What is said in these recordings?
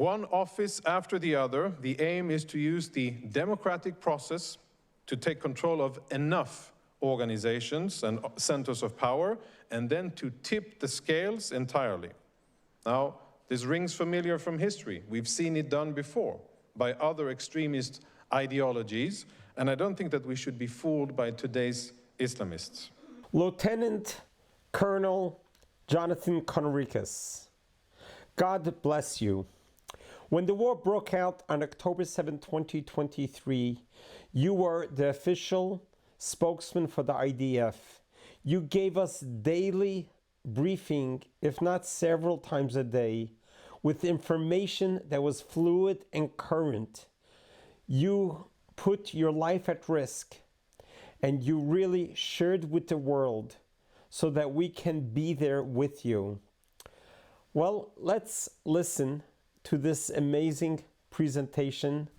One office after the other, the aim is to use the democratic process to take control of enough organizations and centers of power, and then to tip the scales entirely. Now, this rings familiar from history. We've seen it done before by other extremist ideologies, and I don't think that we should be fooled by today's Islamists. Lieutenant Colonel Jonathan Conricus, God bless you. When the war broke out on October 7, 2023, you were the official spokesman for the IDF. You gave us daily briefing, if not several times a day, with information that was fluid and current. You put your life at risk, and you really shared with the world so that we can be there with you. Well, let's listen to this amazing presentation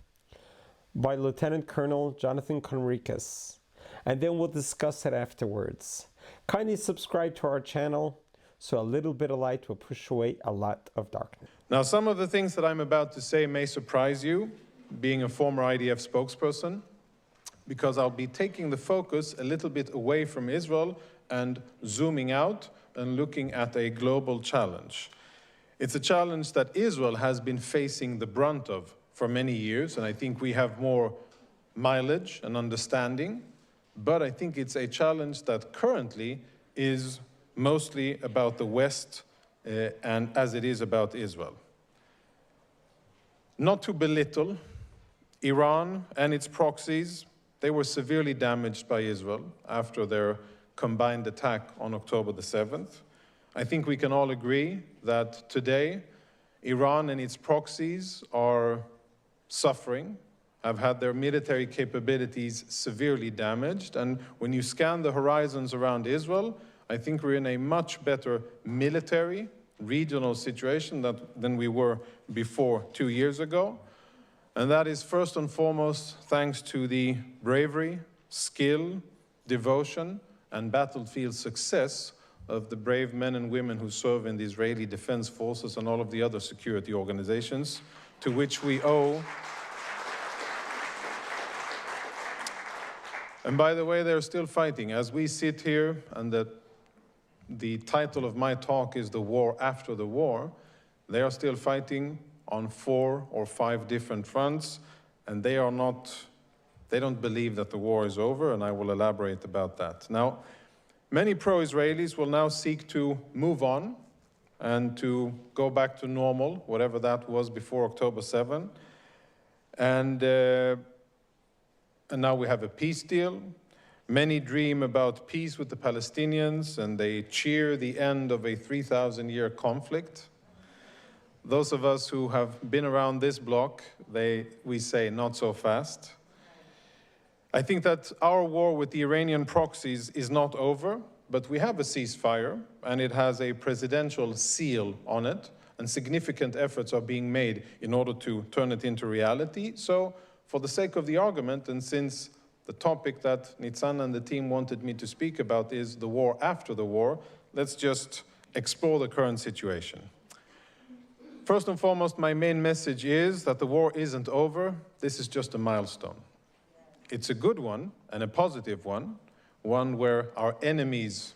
by Lieutenant Colonel Jonathan Conricus, and then we'll discuss it afterwards. Kindly subscribe to our channel so a little bit of light will push away a lot of darkness. Now, some of the things that I'm about to say may surprise you, being a former IDF spokesperson, because I'll be taking the focus a little bit away from Israel and zooming out and looking at a global challenge. It's a challenge that Israel has been facing the brunt of for many years, and I think we have more mileage and understanding, but I think it's a challenge that currently is mostly about the West and as it is about Israel. Not to belittle, Iran and its proxies, they were severely damaged by Israel after their combined attack on October the 7th. I think we can all agree that today, Iran and its proxies are suffering, have had their military capabilities severely damaged, and when you scan the horizons around Israel, I think we're in a much better military, regional situation than we were before 2 years ago. And that is first and foremost thanks to the bravery, skill, devotion, and battlefield success of the brave men and women who serve in the Israeli Defense Forces and all of the other security organizations, to which we owe. And by the way, they're still fighting. As we sit here, and the title of my talk is The War After the War, they are still fighting on 4 or 5 different fronts, and they don't believe that the war is over, and I will elaborate about that. Now, many pro-Israelis will now seek to move on and to go back to normal, whatever that was before October 7. And now we have a peace deal. Many dream about peace with the Palestinians, and they cheer the end of a 3,000-year conflict. Those of us who have been around this block, we say, not so fast. I think that our war with the Iranian proxies is not over, but we have a ceasefire, and it has a presidential seal on it, and significant efforts are being made in order to turn it into reality. So, for the sake of the argument, and since the topic that Nitzan and the team wanted me to speak about is the war after the war, let's just explore the current situation. First and foremost, my main message is that the war isn't over. This is just a milestone. It's a good one and a positive one where our enemies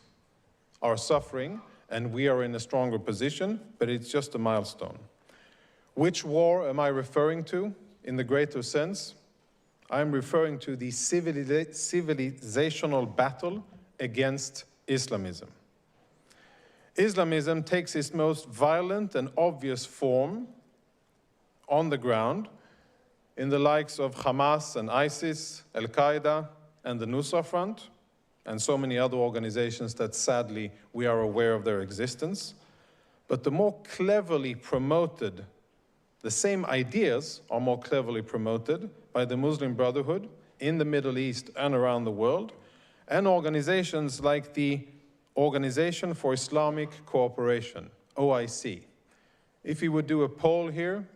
are suffering and we are in a stronger position, but it's just a milestone. Which war am I referring to in the greater sense? I'm referring to the civilizational battle against Islamism. Islamism takes its most violent and obvious form on the ground in the likes of Hamas and ISIS, Al-Qaeda, and the Nusra Front, and so many other organizations that sadly we are aware of their existence. But the more cleverly promoted, the same ideas are more cleverly promoted by the Muslim Brotherhood in the Middle East and around the world, and organizations like the Organization for Islamic Cooperation, OIC. If you would do a poll here,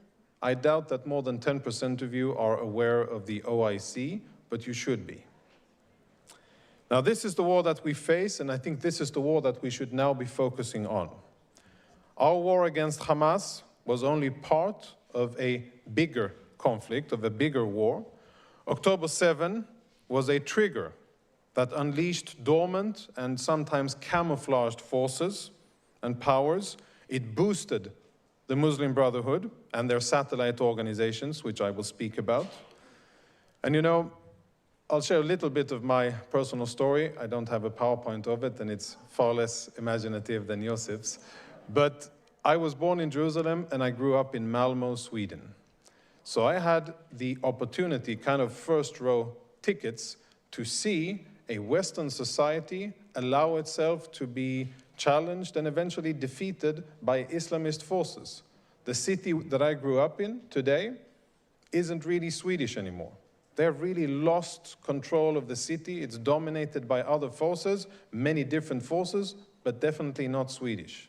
I doubt that more than 10% of you are aware of the OIC, but you should be. Now, this is the war that we face, and I think this is the war that we should now be focusing on. Our war against Hamas was only part of a bigger conflict, of a bigger war. October 7 was a trigger that unleashed dormant and sometimes camouflaged forces and powers. It boosted the Muslim Brotherhood and their satellite organizations, which I will speak about. And you know, I'll share a little bit of my personal story. I don't have a PowerPoint of it, and it's far less imaginative than Yosef's. But I was born in Jerusalem, and I grew up in Malmö, Sweden. So I had the opportunity, kind of first row tickets, to see a Western society allow itself to be challenged and eventually defeated by Islamist forces. The city that I grew up in today isn't really Swedish anymore. They've really lost control of the city. It's dominated by other forces, many different forces, but definitely not Swedish.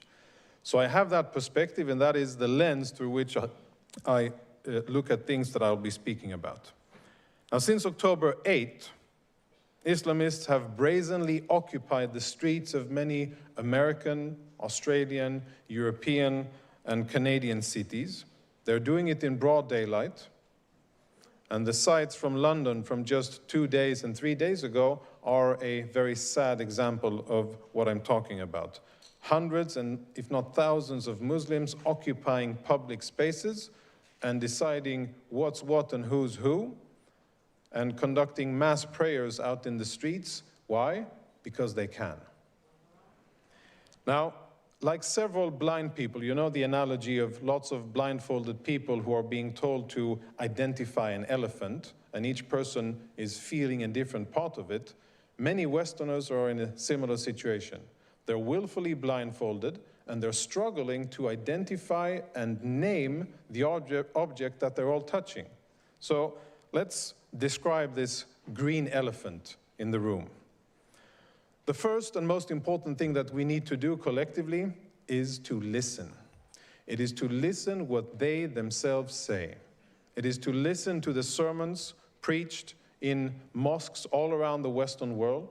So I have that perspective, and that is the lens through which I look at things that I'll be speaking about. Now, since October 8, Islamists have brazenly occupied the streets of many American, Australian, European, and Canadian cities. They're doing it in broad daylight. And the sights from London from just 2 days and 3 days ago are a very sad example of what I'm talking about. Hundreds and if not thousands of Muslims occupying public spaces and deciding what's what and who's who, and conducting mass prayers out in the streets. Why? Because they can. Now, like several blind people, you know the analogy of lots of blindfolded people who are being told to identify an elephant, and each person is feeling a different part of it. Many Westerners are in a similar situation. They're willfully blindfolded, and they're struggling to identify and name the object that they're all touching. So let's describe this green elephant in the room. The first and most important thing that we need to do collectively is to listen. It is to listen what they themselves say. It is to listen to the sermons preached in mosques all around the Western world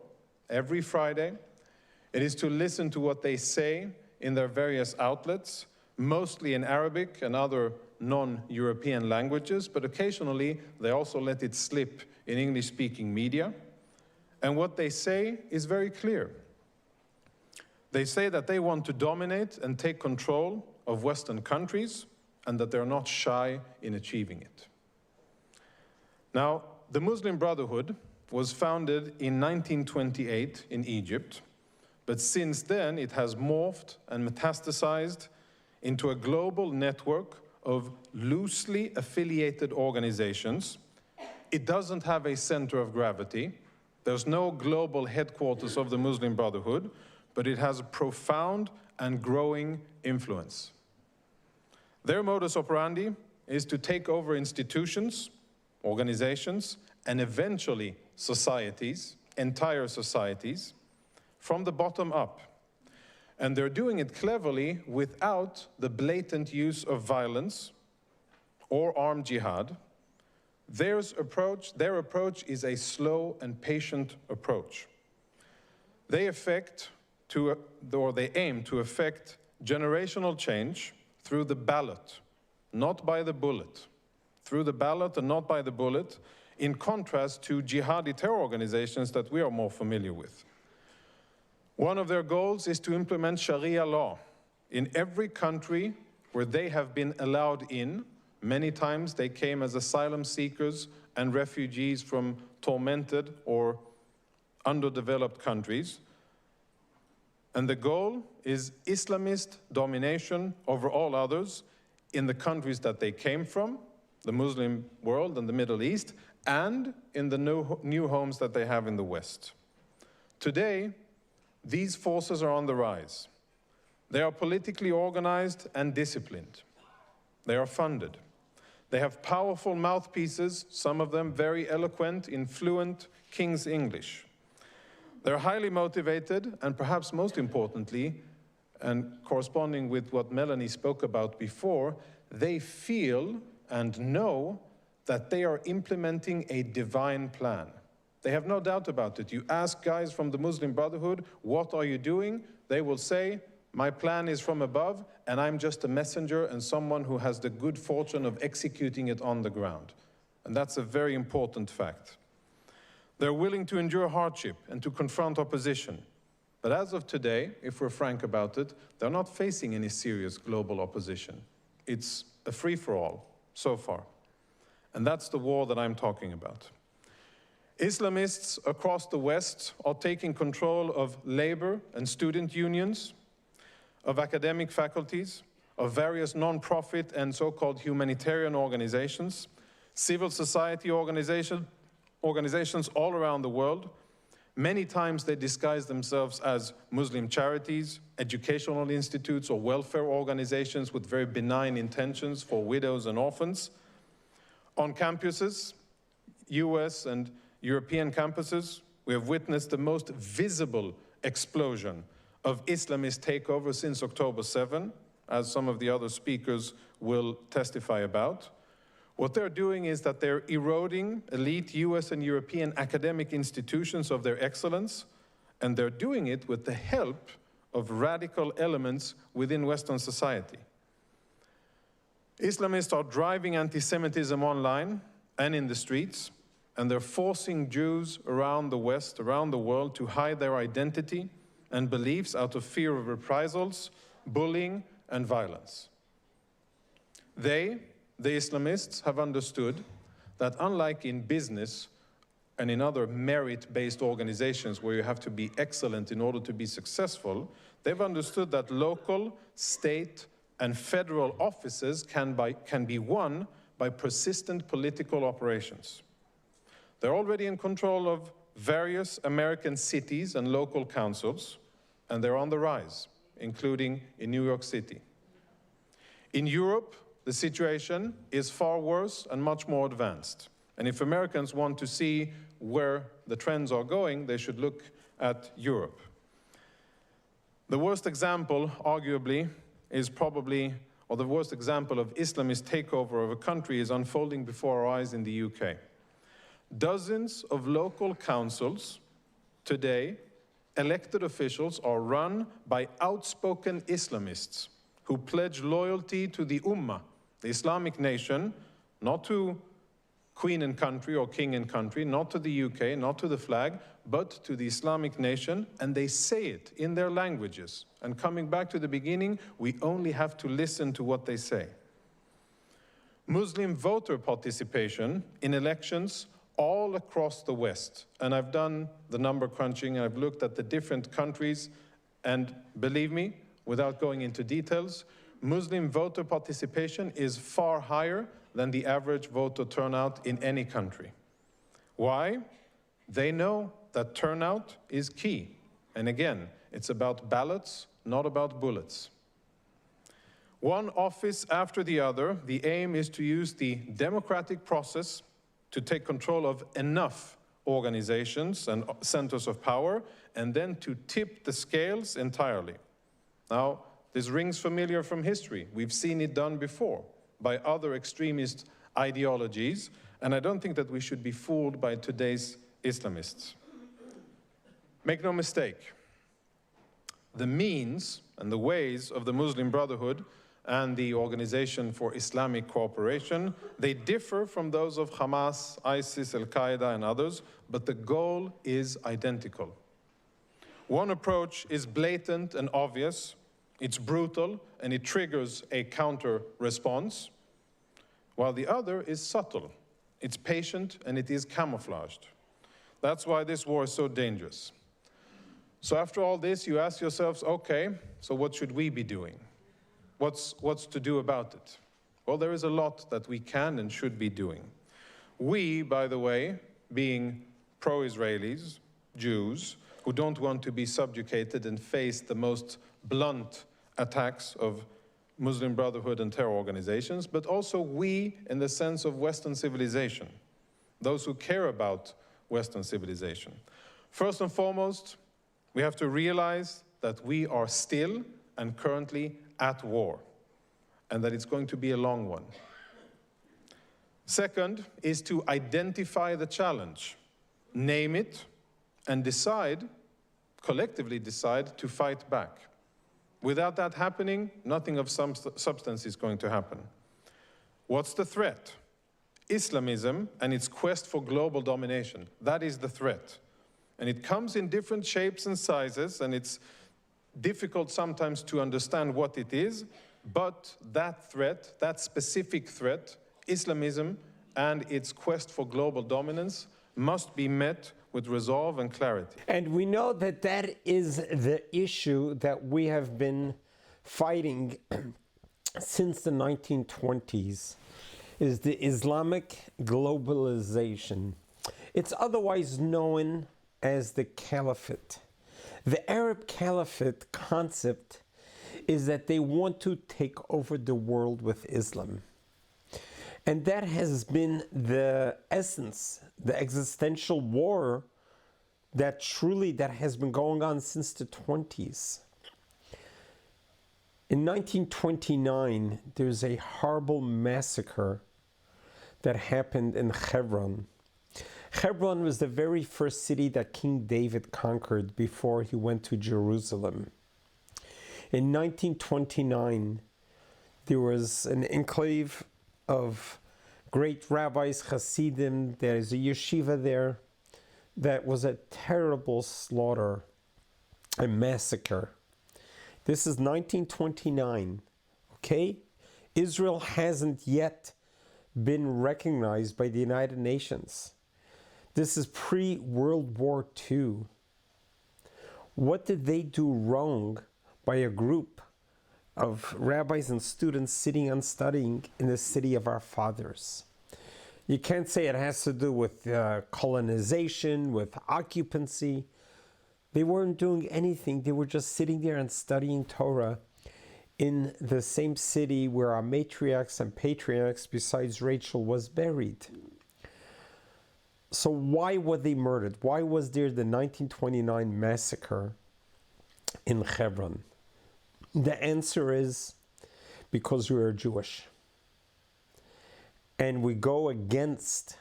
every Friday. It is to listen to what they say in their various outlets, mostly in Arabic and other non-European languages, but occasionally they also let it slip in English-speaking media. And what they say is very clear. They say that they want to dominate and take control of Western countries, and that they're not shy in achieving it. Now, the Muslim Brotherhood was founded in 1928 in Egypt, but since then it has morphed and metastasized into a global network of loosely affiliated organizations. It doesn't have a center of gravity. There's no global headquarters of the Muslim Brotherhood, but it has a profound and growing influence. Their modus operandi is to take over institutions, organizations, and eventually societies, entire societies, from the bottom up. And they're doing it cleverly without the blatant use of violence or armed jihad. Their approach is a slow and patient approach. They aim to effect generational change through the ballot, not by the bullet. Through the ballot and not by the bullet, in contrast to jihadi terror organizations that we are more familiar with. One of their goals is to implement Sharia law in every country where they have been allowed in. Many times they came as asylum seekers and refugees from tormented or underdeveloped countries. And the goal is Islamist domination over all others in the countries that they came from, the Muslim world and the Middle East, and in the new homes that they have in the West. Today, these forces are on the rise. They are politically organized and disciplined. They are funded. They have powerful mouthpieces, some of them very eloquent in fluent King's English. They're highly motivated, and perhaps most importantly, and corresponding with what Melanie spoke about before, they feel and know that they are implementing a divine plan. They have no doubt about it. You ask guys from the Muslim Brotherhood, what are you doing? They will say, My plan is from above, and I'm just a messenger and someone who has the good fortune of executing it on the ground. And that's a very important fact. They're willing to endure hardship and to confront opposition. But as of today, if we're frank about it, they're not facing any serious global opposition. It's a free-for-all so far. And that's the war that I'm talking about. Islamists across the West are taking control of labor and student unions, of academic faculties, of various non-profit and so-called humanitarian organizations, civil society organizations all around the world. Many times they disguise themselves as Muslim charities, educational institutes, or welfare organizations with very benign intentions for widows and orphans. On campuses, US and European campuses, we have witnessed the most visible explosion of Islamist takeover since October 7, as some of the other speakers will testify about. What they're doing is that they're eroding elite US and European academic institutions of their excellence, and they're doing it with the help of radical elements within Western society. Islamists are driving anti-Semitism online and in the streets, and they're forcing Jews around the West, around the world, to hide their identity and beliefs out of fear of reprisals, bullying, and violence. They, the Islamists, have understood that unlike in business and in other merit-based organizations where you have to be excellent in order to be successful, they've understood that local, state, and federal offices can be won by persistent political operations. They're already in control of various American cities and local councils, and they're on the rise, including in New York City. In Europe, the situation is far worse and much more advanced. And if Americans want to see where the trends are going, they should look at Europe. The worst example, arguably, is probably, or the worst example of Islamist takeover of a country is unfolding before our eyes in the UK. Dozens of local councils today, elected officials, are run by outspoken Islamists who pledge loyalty to the Ummah, the Islamic nation, not to Queen and country or King and country, not to the UK, not to the flag, but to the Islamic nation, and they say it in their languages. And coming back to the beginning, we only have to listen to what they say. Muslim voter participation in elections all across the West, and I've done the number crunching, and I've looked at the different countries, and believe me, without going into details, Muslim voter participation is far higher than the average voter turnout in any country. Why? They know that turnout is key. And again, it's about ballots, not about bullets. One office after the other, the aim is to use the democratic process to take control of enough organizations and centers of power, and then to tip the scales entirely. Now, this rings familiar from history. We've seen it done before by other extremist ideologies, and I don't think that we should be fooled by today's Islamists. Make no mistake, the means and the ways of the Muslim Brotherhood and the Organization for Islamic Cooperation, they differ from those of Hamas, ISIS, Al-Qaeda, and others, but the goal is identical. One approach is blatant and obvious, it's brutal, and it triggers a counter-response, while the other is subtle, it's patient, and it is camouflaged. That's why this war is so dangerous. So after all this, you ask yourselves, okay, so what should we be doing? What's to do about it? Well, there is a lot that we can and should be doing. We, by the way, being pro-Israelis, Jews, who don't want to be subjugated and face the most blunt attacks of Muslim Brotherhood and terror organizations, but also we in the sense of Western civilization, those who care about Western civilization. First and foremost, we have to realize that we are still and currently at war, and that it's going to be a long one. Second is to identify the challenge, name it, and collectively decide to fight back. Without that happening, nothing of some substance is going to happen. What's the threat? Islamism and its quest for global domination. That is the threat. And it comes in different shapes and sizes, and it's difficult sometimes to understand what it is, but that threat, that specific threat, Islamism and its quest for global dominance, must be met with resolve and clarity. And we know that that is the issue that we have been fighting since the 1920s, is the Islamic globalization. It's otherwise known as the Caliphate. The Arab Caliphate concept is that they want to take over the world with Islam. And that has been the essence, the existential war that has been going on since the 20s. In 1929, there's a horrible massacre that happened in Hebron. Hebron was the very first city that King David conquered before he went to Jerusalem. In 1929, there was an enclave of great rabbis, Hasidim. There's a yeshiva there. That was a terrible slaughter, a massacre. This is 1929, okay? Israel hasn't yet been recognized by the United Nations. This is pre-World War II. What did they do wrong by a group of rabbis and students sitting and studying in the city of our fathers? You can't say it has to do with colonization, with occupancy. They weren't doing anything. They were just sitting there and studying Torah in the same city where our matriarchs and patriarchs, besides Rachel, was buried. So why were they murdered? Why was there the 1929 massacre in Hebron? The answer is because we are Jewish. And we go against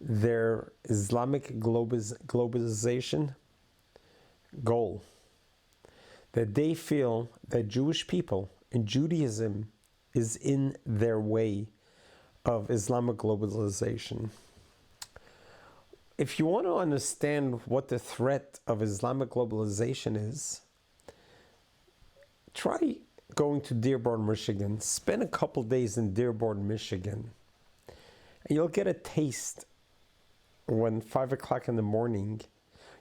their Islamic globalization goal. That they feel that Jewish people and Judaism is in their way of Islamic globalization. If you want to understand what the threat of Islamic globalization is, try going to Dearborn, Michigan. Spend a couple days in Dearborn, Michigan. And you'll get a taste when 5 o'clock in the morning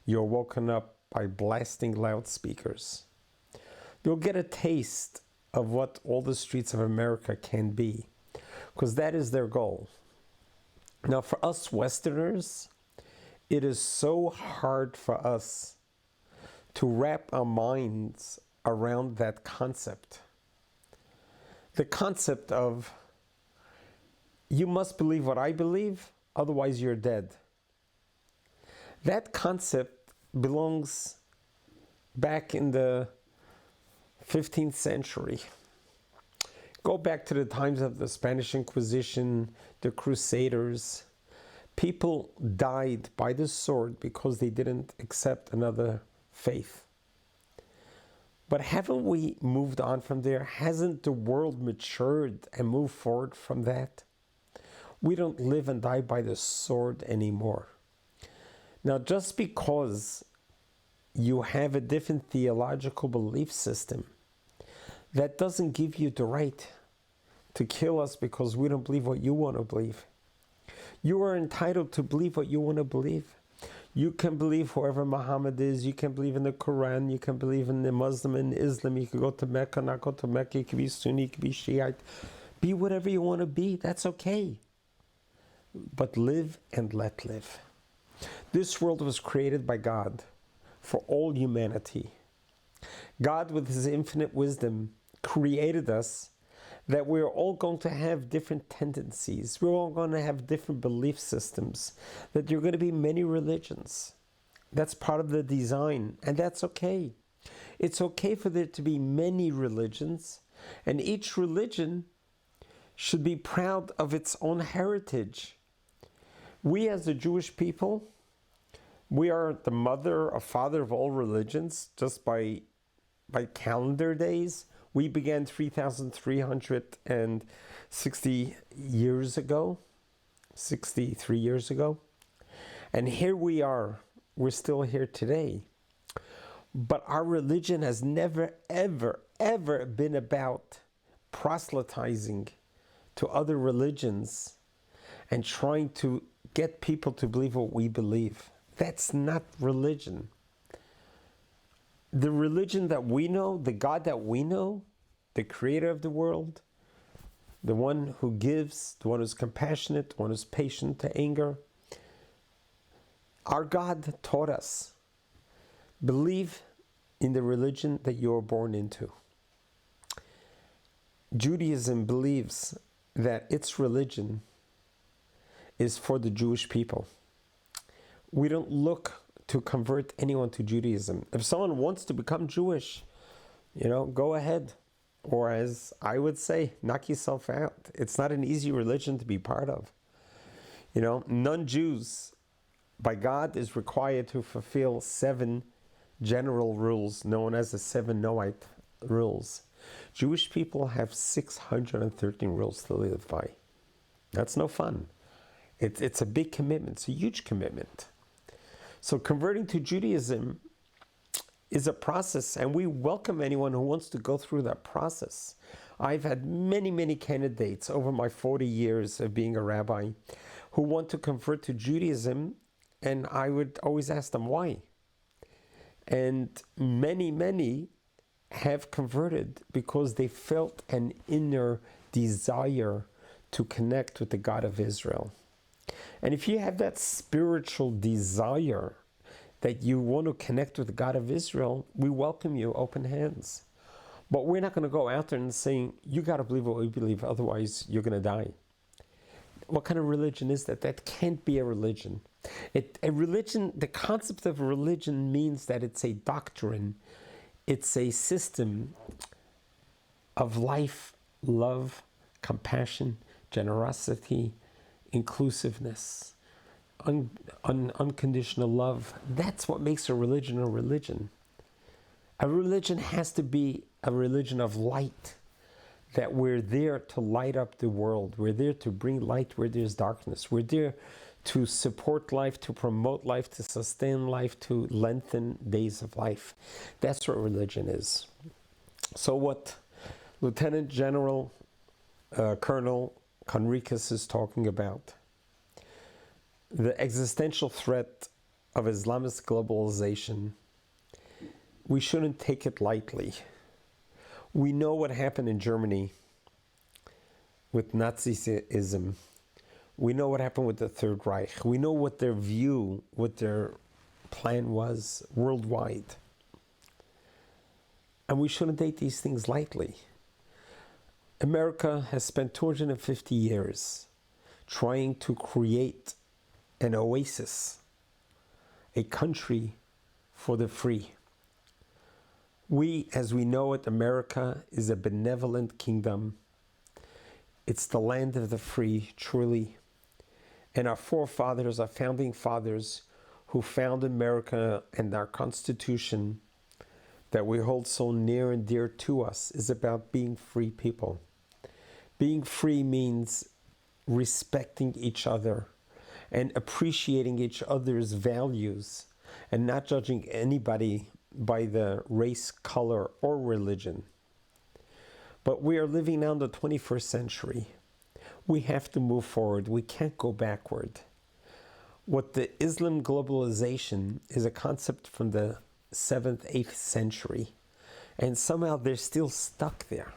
you're woken up by blasting loudspeakers. You'll get a taste of what all the streets of America can be, because that is their goal. Now, for us Westerners, it is so hard for us to wrap our minds around that concept. The concept of, you must believe what I believe, otherwise you're dead. That concept belongs back in the 15th century. Go back to the times of the Spanish Inquisition, the Crusaders. People died by the sword because they didn't accept another faith. But haven't we moved on from there? Hasn't the world matured and moved forward from that? We don't live and die by the sword anymore. Now, just because you have a different theological belief system, that doesn't give you the right to kill us because we don't believe what you want to believe. You are entitled to believe what you want to believe. You can believe whoever Muhammad is. You can believe in the Quran. You can believe in the Muslim and Islam. You can go to Mecca, not go to Mecca. You can be Sunni, you can be Shiite. Be whatever you want to be. That's okay. But live and let live. This world was created by God for all humanity. God, with His infinite wisdom, created us that we're all going to have different tendencies. We're all going to have different belief systems. That there are going to be many religions. That's part of the design, and that's okay. It's okay for there to be many religions, and each religion should be proud of its own heritage. We as the Jewish people, we are the mother or father of all religions just by by calendar days, we began 3,360 years ago, 63 years ago. And here we are, we're still here today. But our religion has never, ever, ever been about proselytizing to other religions and trying to get people to believe what we believe. That's not religion. The religion that we know, the God that we know, the creator of the world, the one who gives, the one who's compassionate, the one who's patient to anger, our God taught us, believe in the religion that you are born into. Judaism believes that its religion is for the Jewish people. We don't look to convert anyone to Judaism. If someone wants to become Jewish, go ahead. Or as I would say, knock yourself out. It's not an easy religion to be part of. Non-Jews, by God, is required to fulfill 7 general rules known as the 7 Noahide rules. Jewish people have 613 rules to live by. That's no fun. It's a big commitment. It's a huge commitment. So converting to Judaism is a process, and we welcome anyone who wants to go through that process. I've had many, many candidates over my 40 years of being a rabbi who want to convert to Judaism, and I would always ask them why. And many, many have converted because they felt an inner desire to connect with the God of Israel. And if you have that spiritual desire that you want to connect with the God of Israel, we welcome you, open hands. But we're not going to go out there and saying, you got to believe what we believe, otherwise you're going to die. What kind of religion is that? That can't be a religion. A religion, the concept of religion means that it's a doctrine. It's a system of life, love, compassion, generosity, inclusiveness, unconditional love. That's what makes a religion a religion. A religion has to be a religion of light, that we're there to light up the world. We're there to bring light where there's darkness. We're there to support life, to promote life, to sustain life, to lengthen days of life. That's what religion is. So what Lieutenant General Colonel Conricus is talking about, the existential threat of Islamist globalization, we shouldn't take it lightly. We know what happened in Germany with Nazism. We know what happened with the Third Reich. We know what their view, what their plan was worldwide. And we shouldn't take these things lightly. America has spent 250 years trying to create an oasis, a country for the free. We, as we know it, America is a benevolent kingdom. It's the land of the free, truly. And our forefathers, our founding fathers, who found America and our Constitution that we hold so near and dear to us, is about being free people. Being free means respecting each other and appreciating each other's values and not judging anybody by the race, color, or religion. But we are living now in the 21st century. We have to move forward. We can't go backward. What the Islam globalization is a concept from the 7th, 8th century, and somehow they're still stuck there.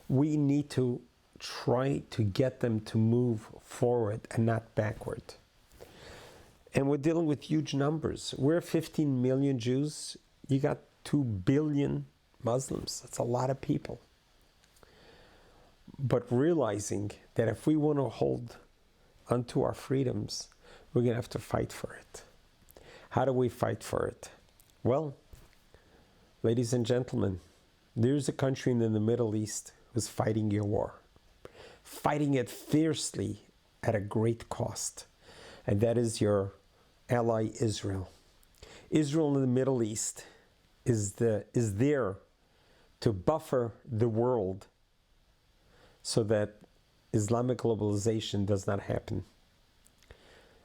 We need to try to get them to move forward and not backward. And we're dealing with huge numbers. We're 15 million Jews. You got 2 billion Muslims. That's a lot of people. But realizing that if we want to hold onto our freedoms, we're going to have to fight for it. How do we fight for it? Well, ladies and gentlemen, there's a country in the Middle East who's fighting your war, fighting it fiercely at a great cost, and that is your ally Israel. Israel in the Middle East is there to buffer the world so that Islamic globalization does not happen.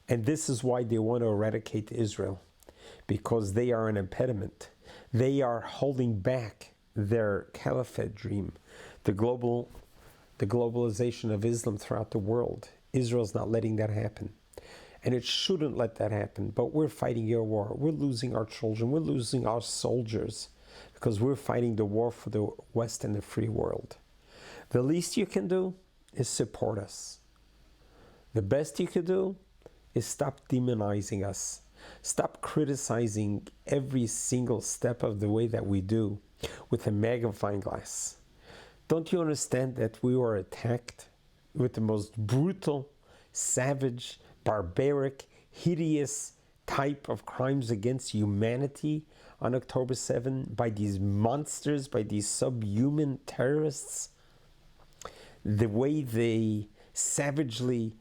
And this is why they want to eradicate Israel, because they are an impediment. They are holding back their caliphate dream, the globalization of Islam throughout the world. Israel's not letting that happen. And it shouldn't let that happen, but we're fighting your war. We're losing our children, we're losing our soldiers, because we're fighting the war for the West and the free world. The least you can do is support us. The best you can do is stop demonizing us. Stop criticizing every single step of the way that we do with a magnifying glass. Don't you understand that we were attacked with the most brutal, savage, barbaric, hideous type of crimes against humanity on October 7 by these monsters, by these subhuman terrorists? The way they savagely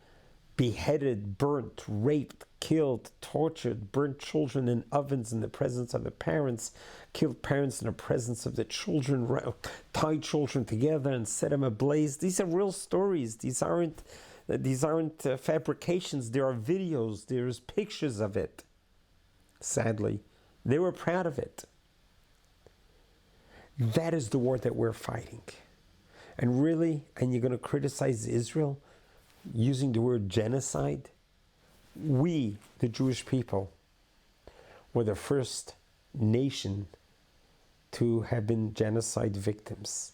beheaded, burnt, raped, killed, tortured, burnt children in ovens in the presence of the parents, killed parents in the presence of the children, tied children together and set them ablaze. These are real stories. These aren't fabrications. There are videos. There's pictures of it. Sadly, they were proud of it. That is the war that we're fighting. And really, and you're going to criticize Israel using the word genocide? We, the Jewish people, were the first nation to have been genocide victims.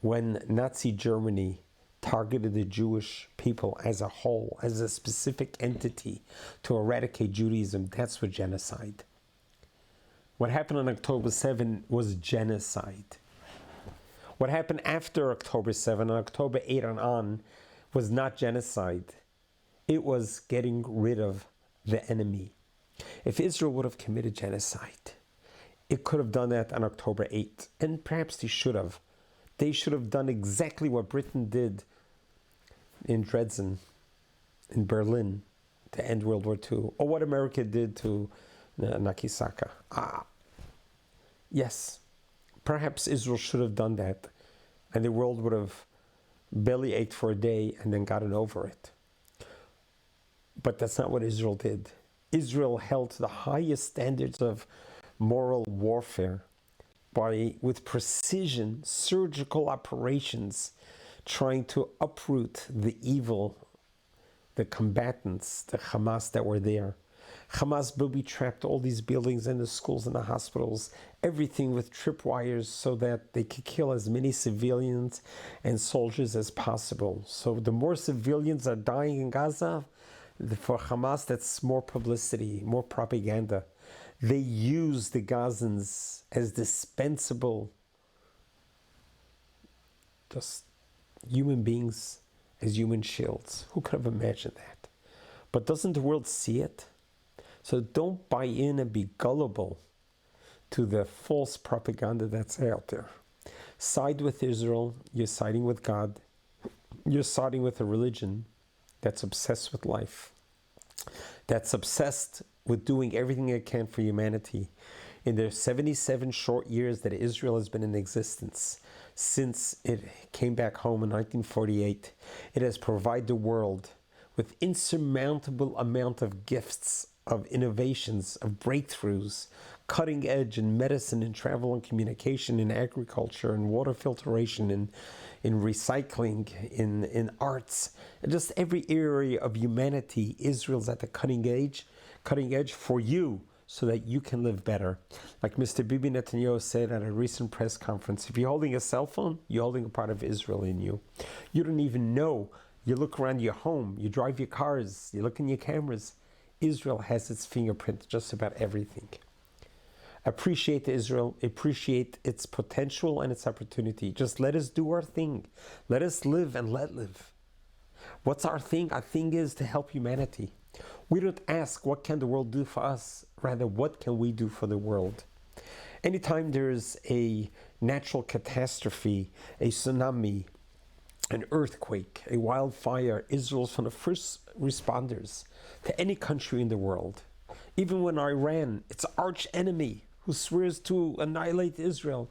When Nazi Germany targeted the Jewish people as a whole, as a specific entity to eradicate Judaism, that's what genocide. What happened on October 7 was genocide. What happened after October 7, on October 8 and on, was not genocide. It was getting rid of the enemy. If Israel would have committed genocide, it could have done that on October 8, and perhaps they should have. They should have done exactly what Britain did in Dresden, in Berlin, to end World War II, or what America did to Nagasaki. Yes, perhaps Israel should have done that, and the world would have belly ached for a day and then gotten over it. But that's not what Israel did. Israel held to the highest standards of moral warfare with precision, surgical operations, trying to uproot the evil, the combatants, the Hamas that were there. Hamas booby-trapped all these buildings and the schools and the hospitals, everything with tripwires so that they could kill as many civilians and soldiers as possible. So the more civilians are dying in Gaza, for Hamas, that's more publicity, more propaganda. They use the Gazans as dispensable, just human beings as human shields. Who could have imagined that? But doesn't the world see it? So don't buy in and be gullible to the false propaganda that's out there. Side with Israel, you're siding with God. You're siding with a religion that's obsessed with life, that's obsessed with doing everything it can for humanity. In the 77 short years that Israel has been in existence, since it came back home in 1948, it has provided the world with insurmountable amount of gifts, of innovations, of breakthroughs, cutting edge in medicine, in travel and communication, in agriculture, in water filtration, in recycling, in arts, and just every area of humanity. Israel's at the cutting edge for you, so that you can live better. Like Mr. Bibi Netanyahu said at a recent press conference, if you're holding a cell phone, you're holding a part of Israel in you. You don't even know. You look around your home, you drive your cars, you look in your cameras. Israel has its fingerprint just about everything. Appreciate Israel, appreciate its potential and its opportunity. Just let us do our thing. Let us live and let live. What's our thing? Our thing is to help humanity. We don't ask, what can the world do for us? Rather, what can we do for the world? Anytime there's a natural catastrophe, a tsunami, an earthquake, a wildfire, Israel's one of the first responders to any country in the world. Even when Iran, its arch enemy, who swears to annihilate Israel.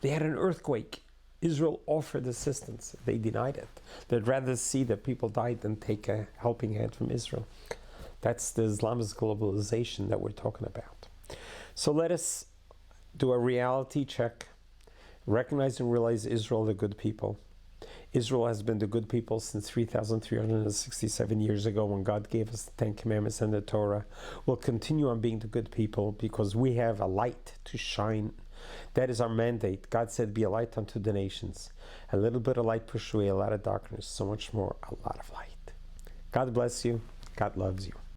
They had an earthquake. Israel offered assistance. They denied it. They'd rather see that people died than take a helping hand from Israel. That's the Islamist globalization that we're talking about. So let us do a reality check. Recognize and realize Israel, the good people. Israel has been the good people since 3,367 years ago when God gave us the Ten Commandments and the Torah. We'll continue on being the good people because we have a light to shine. That is our mandate. God said, be a light unto the nations. A little bit of light pushed away a lot of darkness. So much more, a lot of light. God bless you. God loves you.